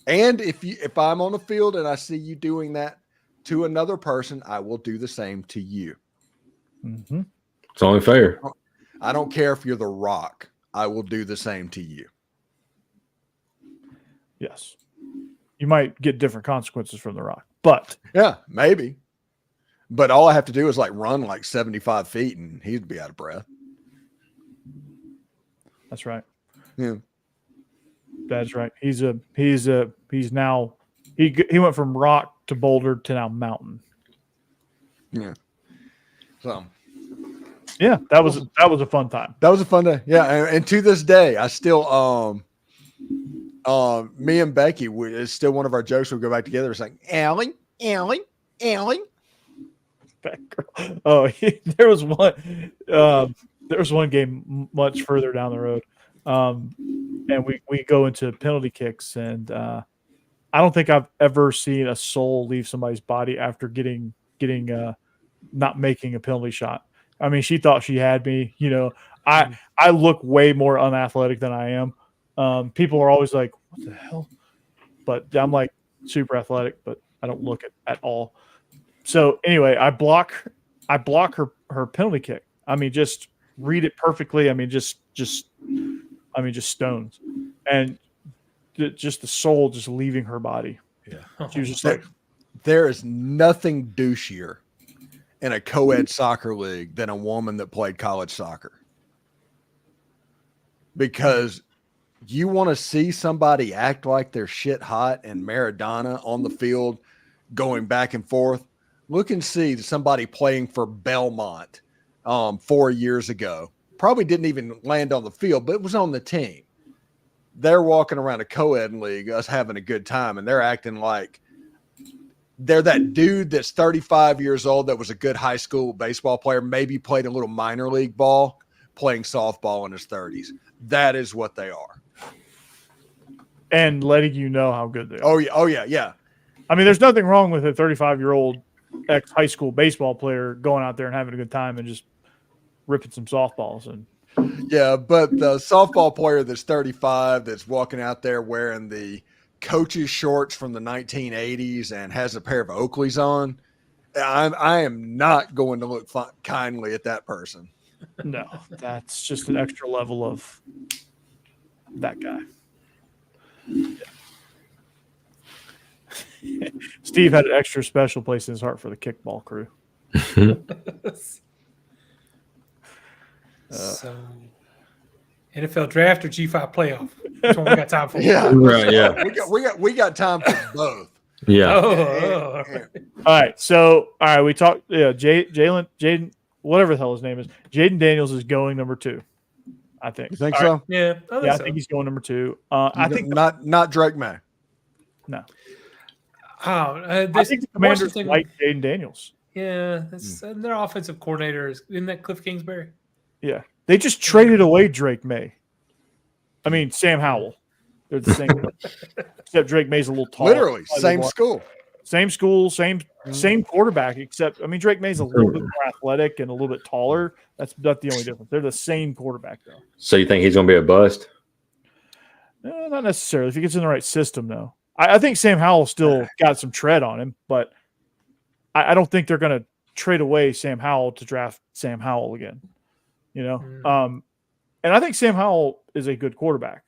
And if I'm on the field and I see you doing that to another person, I will do the same to you. Mm-hmm. It's only fair. I don't care if you're the Rock. I will do the same to you. Yes. You might get different consequences from the Rock, but yeah, maybe. But all I have to do is like run like 75 feet and he'd be out of breath. That's right. Yeah. That's right. He's now he went from rock to boulder to now mountain. Yeah. So yeah, that was a fun time. That was a fun day. Yeah. And to this day, I still me and Becky, it's still one of our jokes. We go back together. It's like, Allie. Oh, there was one game much further down the road. And we go into penalty kicks, and I don't think I've ever seen a soul leave somebody's body after getting not making a penalty shot. I mean, she thought she had me. You know, I look way more unathletic than I am. People are always like, "What the hell?" But I'm like super athletic, but I don't look at all. So anyway, I block her penalty kick. I mean, just read it perfectly. I mean, just stones, and just the soul just leaving her body. Yeah, she was just like, there is nothing douchier in a co-ed soccer league than a woman that played college soccer, because you want to see somebody act like they're shit hot and Maradona on the field going back and forth. Look and see somebody playing for Belmont 4 years ago. Probably didn't even land on the field, but it was on the team. They're walking around a co-ed league, us having a good time, and they're acting like they're that dude that's 35 years old that was a good high school baseball player, maybe played a little minor league ball, playing softball in his 30s. That is what they are. And letting you know how good they are. Oh, yeah. I mean, there's nothing wrong with a 35-year-old ex-high school baseball player going out there and having a good time and just ripping some softballs. And yeah, but the softball player that's 35 that's walking out there wearing the coach's shorts from the 1980s and has a pair of Oakleys on, I am not going to look kindly at that person. No, that's just an extra level of that guy. Yeah. Steve had an extra special place in his heart for the kickball crew. So, NFL draft or G5 playoff? Which one we got time for? Yeah, right. Yeah, we got time for both. Yeah. All right. So, all right, we talked. Yeah, Jaden, whatever the hell his name is, Jaden Daniels is going number 2. I think. You think so? Right. Yeah, I think he's going number 2. I think not Drake May. No. I think the Commanders like Jaden Daniels. Yeah, their offensive coordinator isn't that Cliff Kingsbury? Yeah, they just traded away Drake May. I mean Sam Howell. They're the same. except Drake May's a little taller. Literally, same school. Same school, same quarterback, except Drake May's a little bit more athletic and a little bit taller. That's the only difference. They're the same quarterback, though. So you think he's going to be a bust? Not necessarily. If he gets in the right system, no. I think Sam Howell still got some tread on him, but I don't think they're going to trade away Sam Howell to draft Sam Howell again. And I think Sam Howell is a good quarterback.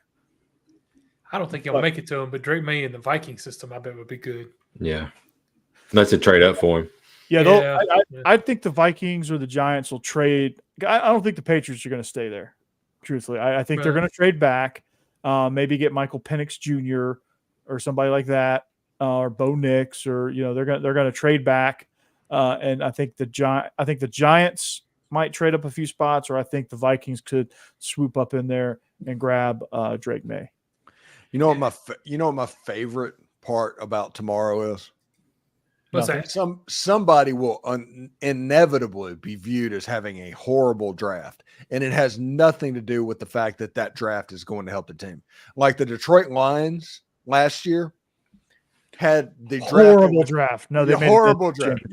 I don't think he'll make it to him, but Drake May in the Viking system, I bet would be good. Yeah. That's a trade up for him. Yeah, I think the Vikings or the Giants will trade. I don't think the Patriots are going to stay there, truthfully. I think they're going to trade back, maybe get Michael Penix Jr. or somebody like that, or Bo Nix, or they're going to trade back, and I think the Giants might trade up a few spots, or I think the Vikings could swoop up in there and grab Drake May. You know what my favorite part about tomorrow is? What's that? Somebody will inevitably be viewed as having a horrible draft, and it has nothing to do with the fact that draft is going to help the team. Like the Detroit Lions last year had the horrible draft. No, they made horrible draft.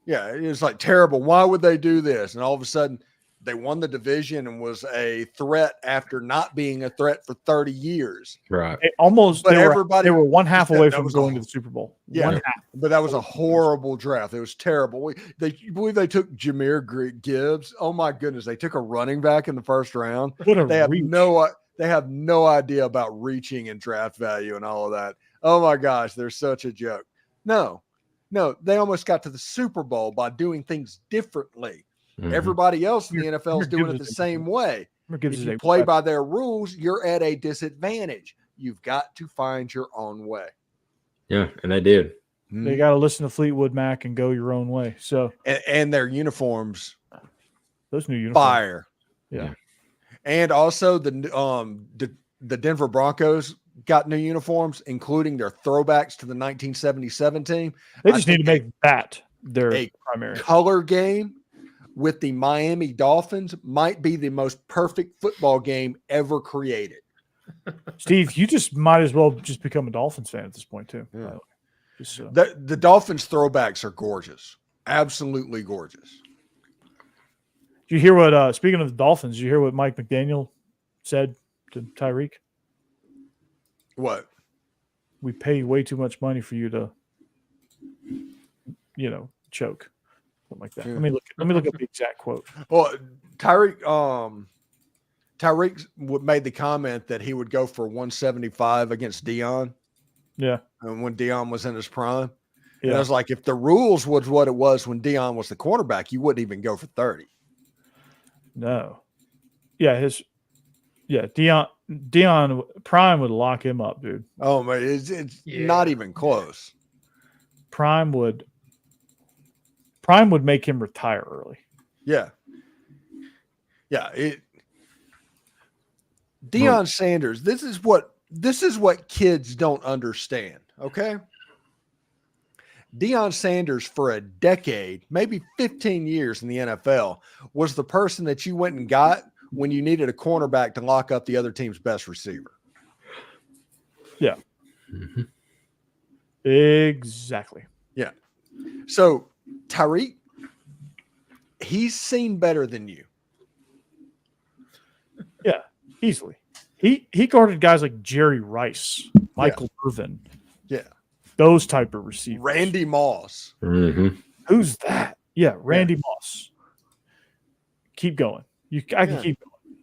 Yeah, it was like terrible. Why would they do this? And all of a sudden, they won the division and was a threat after not being a threat for 30 years. Right. They were one half away from going to the Super Bowl. Yeah. One half. But that was a horrible draft. It was terrible. You believe they took Jahmyr Gibbs? Oh my goodness. They took a running back in the first round. They have no idea about reaching and draft value and all of that. Oh my gosh. They're such a joke. No, they almost got to the Super Bowl by doing things differently. Mm-hmm. Everybody else in the NFL is doing it the same way. If you play by their rules, you're at a disadvantage. You've got to find your own way. Yeah, and they did. They got to listen to Fleetwood Mac and go your own way. So and their uniforms, those new uniforms, fire. Yeah, and also the Denver Broncos got new uniforms, including their throwbacks to the 1977 team. They just need to make that their primary color game. With the Miami Dolphins might be the most perfect football game ever created. Steve, you just might as well just become a Dolphins fan at this point too. Yeah. The Dolphins throwbacks are gorgeous. Absolutely gorgeous. Did you hear what, speaking of the Dolphins, did you hear what Mike McDaniel said to Tyreek? What? We pay way too much money for you to, choke. Something like that. Yeah. Let me look up the exact quote. Well, Tyreek made the comment that he would go for 175 against Deion. Yeah. And when Deion was in his prime. Yeah. And I was like, if the rules was what it was when Deion was the cornerback, you wouldn't even go for 30. No. Yeah, Deion prime would lock him up, dude. Oh man, it's not even close. Prime would make him retire early. Yeah. Yeah. Deion Sanders, this is what kids don't understand. Okay. Deion Sanders for a decade, maybe 15 years in the NFL, was the person that you went and got when you needed a cornerback to lock up the other team's best receiver. Yeah. Mm-hmm. Exactly. Yeah. So Tyreek, he's seen better than you. Yeah, easily. He guarded guys like Jerry Rice, Michael Irvin. Yeah. Those type of receivers. Randy Moss. Mm-hmm. Who's that? Yeah, Randy Moss. Keep going. I can keep going.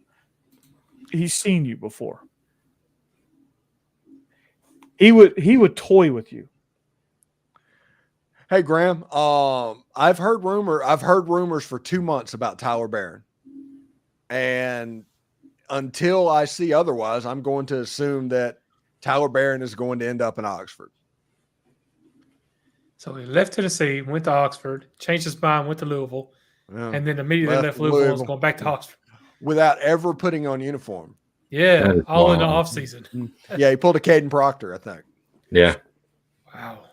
He's seen you before. He would toy with you. Hey Graham, I've heard rumors for 2 months about Tyler Barron, and until I see otherwise, I'm going to assume that Tyler Barron is going to end up in Oxford. So he left Tennessee, went to Oxford, changed his mind, went to Louisville, and then immediately left Louisville and was going back to Oxford without ever putting on uniform. Yeah, all in the offseason. Yeah, he pulled a Caden Proctor, I think. Yeah. Wow.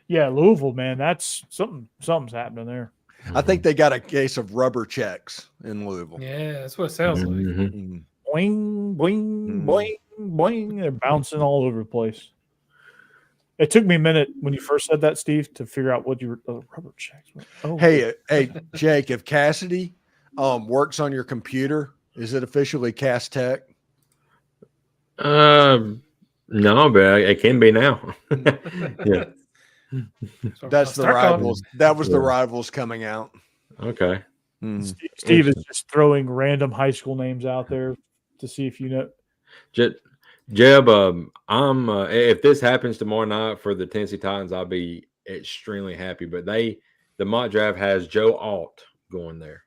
Yeah, Louisville, man, that's something's happening there. I think they got a case of rubber checks in Louisville. Yeah, that's what it sounds like. Boing, boing, boing, boing. They're bouncing all over the place. It took me a minute when you first said that, Steve, to figure out what you were. Oh, rubber checks. Oh, Hey, Jake, if Cassidy works on your computer, is it officially Cast Tech? No, but it can be now. Yeah. That's the rivals. That was the rivals coming out. Okay. Steve is just throwing random high school names out there to see if you know. Jeb, I'm if this happens tomorrow night for the Tennessee Titans, I'll be extremely happy. But the mock draft has Joe Alt going there.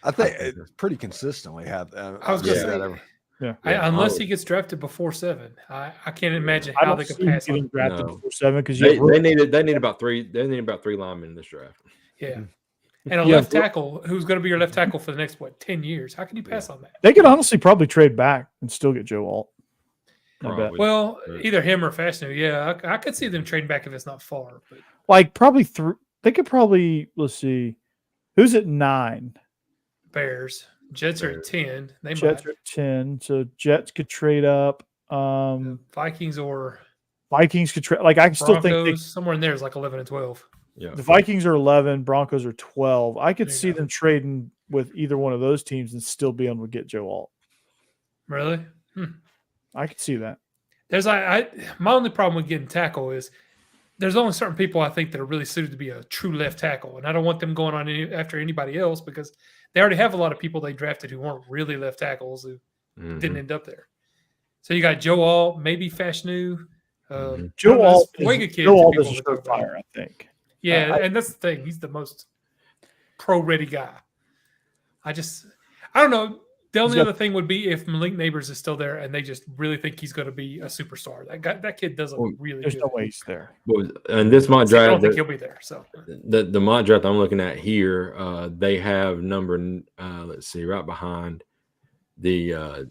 I think it's pretty consistently have. I was going to say, unless he gets drafted before 7, I can't imagine how they could pass him. Drafted before 7 because they need about 3 linemen in this draft. Yeah. And a left tackle who's going to be your left tackle for the next 10 years. How can you pass on that? They could honestly probably trade back and still get Joe Alt. Well, either him or Fashanu. Yeah, I could see them trading back if it's not far. But like probably they could probably let's see, who's at 9? Bears. Jets are at 10. Jets are at 10. So Jets could trade up. Vikings could trade. Like I can still think somewhere in there is like 11 and 12. Yeah. The Vikings are 11. Broncos are 12. I could see them trading with either one of those teams and still be able to get Joe Alt. Really? I could see that. There's my only problem with getting tackle is there's only certain people I think that are really suited to be a true left tackle, and I don't want them going on after anybody else because they already have a lot of people they drafted who weren't really left tackles who didn't end up there. So you got Joe Alt, maybe Fashanu. Joe Alt is a surefire, I think. Yeah, and that's the thing. He's the most pro-ready guy. I don't know. The only other thing would be if Malik Neighbors is still there and they just really think he's going to be a superstar. That kid doesn't really. There's no way he's there. And this mock draft, I don't think he'll be there. So the mock draft I'm looking at here, they have number. Let's see, right behind the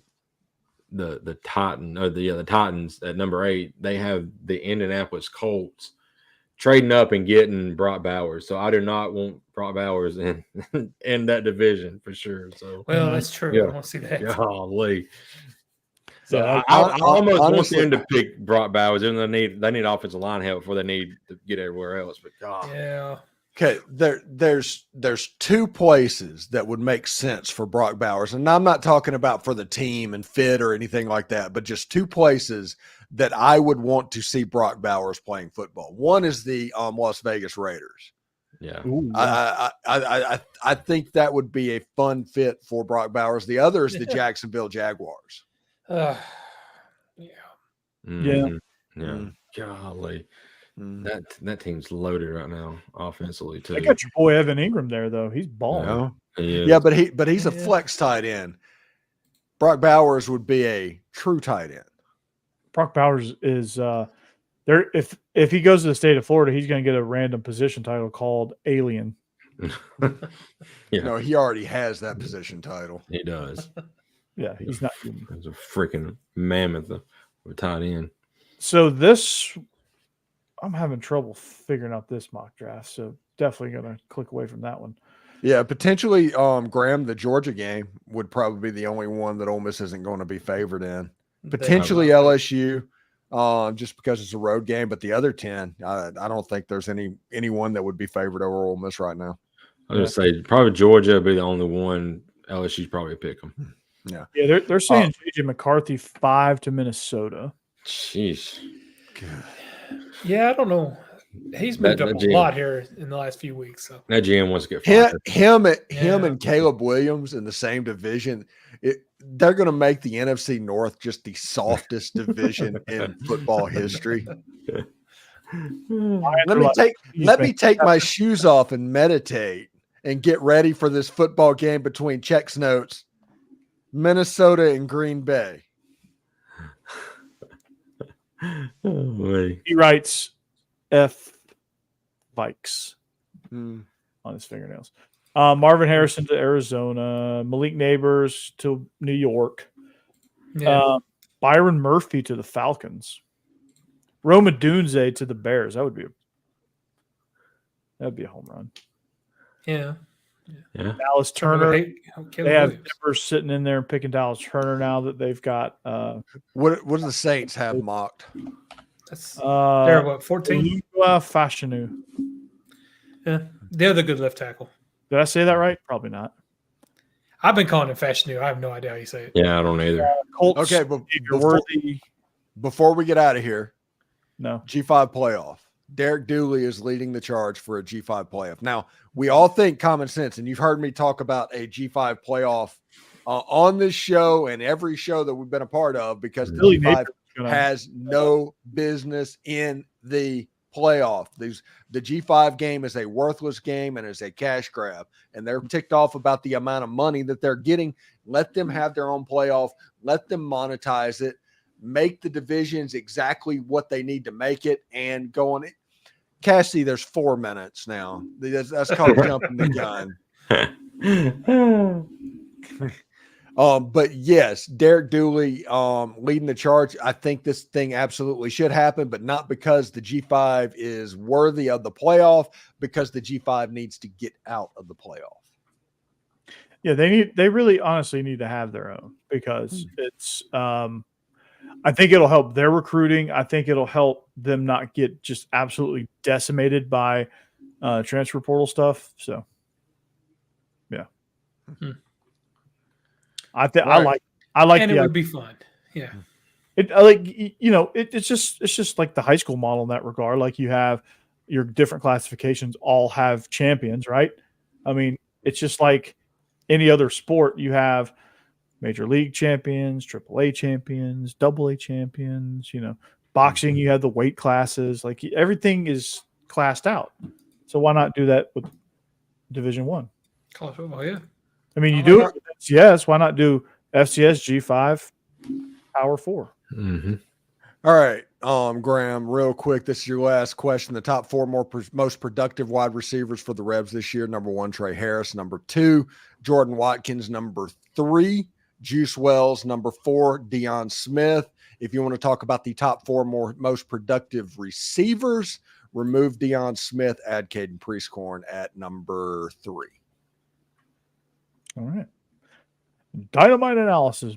Titans at number 8. They have the Indianapolis Colts trading up and getting Brock Bowers. So I do not want Brock Bowers in that division for sure. So that's true. Yeah. I want to see that. Golly. So Yeah, I almost want them to pick Brock Bowers, and they need offensive line help before they need to get everywhere else. But God. Yeah. Okay, there's 2 places that would make sense for Brock Bowers, and I'm not talking about for the team and fit or anything like that, but just 2 places that I would want to see Brock Bowers playing football. One is the Las Vegas Raiders. Yeah. Ooh, I think that would be a fun fit for Brock Bowers. The other is the Jacksonville Jaguars. Yeah. Golly. That team's loaded right now offensively too. They got your boy Evan Ingram there though. He's balling. Yeah, but he's a flex tight end. Brock Bowers would be a true tight end. Brock Bowers is there. If he goes to the state of Florida, he's going to get a random position title called Alien. No, he already has that position title. He does. Yeah, he's not. He's a freaking mammoth of a tight end. So I'm having trouble figuring out this mock draft. So definitely going to click away from that one. Yeah, potentially Graham, the Georgia game would probably be the only one that Ole Miss isn't going to be favored in. Potentially LSU, just because it's a road game. But the other 10, I don't think there's anyone that would be favored over Ole Miss right now. I was going to say probably Georgia would be the only one. LSU's probably pick them. Yeah. Yeah, they're saying JJ McCarthy 5 to Minnesota. Jeez. Yeah, I don't know. He's moved up a lot here in the last few weeks. So that GM wants to get fired. Him and Caleb Williams in the same division. They're going to make the NFC North just the softest division in football history. Let me take my shoes off and meditate and get ready for this football game between Check's Notes, Minnesota and Green Bay. He writes F Vikes on his fingernails. Marvin Harrison to Arizona, Malik Neighbors to New York, Byron Murphy to the Falcons, Roma Dunze to the Bears. That'd be a home run. Yeah. Dallas Turner. They have Williams. Denver sitting in there and picking Dallas Turner now that they've got. What do the Saints have mocked? They're what, 14? Fashanu. Yeah, they're the good left tackle. Did I say that right? Probably not. I've been calling him Fashanu. I have no idea how you say it. Yeah, I don't either. Colts, Okay, but Worthy. before we get out of here, No. G5 playoff. Derek Dooley is leading the charge for a G5 playoff. Now, we all think common sense, and you've heard me talk about a G5 playoff on this show and every show that we've been a part of, because the G5 has no business in the playoff. The G5 game is a worthless game and is a cash grab, and they're ticked off about the amount of money that they're getting. Let them have their own playoff. Let them monetize it. Make the divisions exactly what they need to make it, and go on it. Cassie, there's 4 minutes now. That's called jumping the gun. But yes, Derek Dooley leading the charge. I think this thing absolutely should happen, but not because the G5 is worthy of the playoff, because the G5 needs to get out of the playoff. Yeah, they really honestly need to have their own, because it's I think it'll help their recruiting. I think it'll help them not get just absolutely decimated by transfer portal stuff. So, yeah. Mm-hmm. I like, and it would be fun. Yeah. It's just like the high school model in that regard. Like, you have your different classifications all have champions, right? I mean, it's just like any other sport. You have major league champions, AAA champions, AA champions, boxing, you have the weight classes, like everything is classed out. So why not do that with Division I? College football, yeah. I mean, you do it with FCS. Why not do FCS, G5, Power 4? Mm-hmm. All right, Graham, real quick, this is your last question. The top 4 most productive wide receivers for the Rebs this year: number 1, Trey Harris; number 2, Jordan Watkins; number 3, Juice Wells; number 4, Deion Smith. If you want to talk about the top 4 most productive receivers, remove Deion Smith, add Caden Priestcorn at number 3. All right. Dynamite analysis.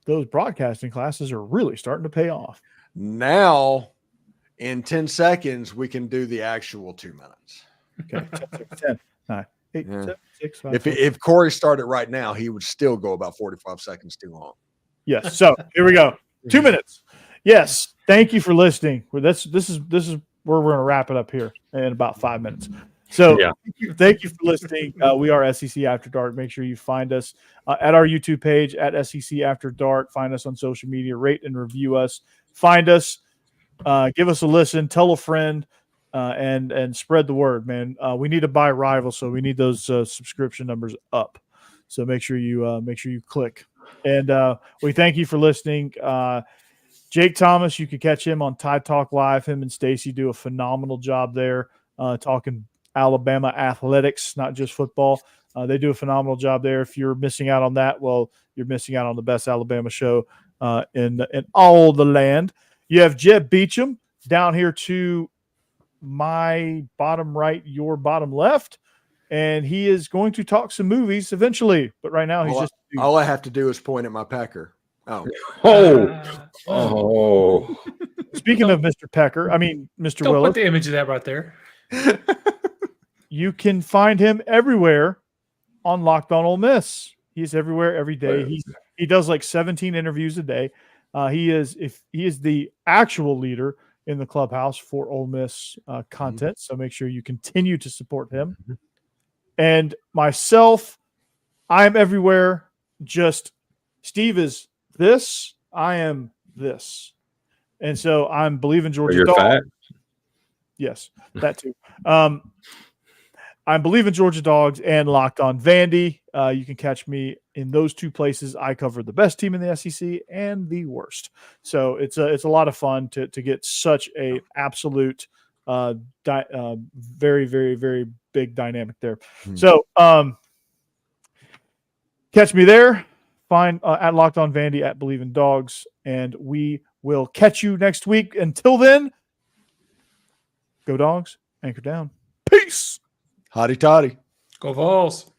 Those broadcasting classes are really starting to pay off. Now, in 10 seconds, we can do the actual 2 minutes. Okay. 10, 9, 8, 7, 6, 5, if Corey started right now, he would still go about 45 seconds too long. Yes. So here we go. 2 minutes. Yes. Thank you for listening. This is where we're going to wrap it up here in about 5 minutes. So thank you for listening. We are SEC After Dark. Make sure you find us at our YouTube page at SEC After Dark. Find us on social media. Rate and review us. Find us. Give us a listen. Tell a friend. And spread the word, man. We need to buy rivals, so we need those subscription numbers up. So make sure you click. And we thank you for listening. Jake Thomas, you can catch him on Tide Talk Live. Him and Stacey do a phenomenal job there, talking Alabama athletics, not just football. They do a phenomenal job there. If you're missing out on that, well, you're missing out on the best Alabama show in all the land. You have Jeb Beecham down here to my bottom right, your bottom left, and he is going to talk some movies eventually. But right now, he's all I have to do is point at my Packer. Speaking of Mr. Pecker, Mr. Don't Willis. put the image of that right there. You can find him everywhere on Locked On Ole Miss. He's everywhere every day. He does like 17 interviews a day. He is the actual leader in the clubhouse for Ole Miss content. So make sure you continue to support him. And myself, I'm everywhere. Just Steve is this. I am this. And so I'm Bleav In Georgia Dawgs. Yes, that too. I'm Bleav In Georgia Dawgs and Locked On Vandy. You can catch me in those 2 places. I cover the best team in the SEC and the worst. So it's a lot of fun to get such a absolute very, very, very big dynamic there. So catch me there. Find at Locked On Vandy, at Bleav In Dawgs, and we will catch you next week. Until then, go Dogs, anchor down. Peace. Hotty toddy. Go Vols.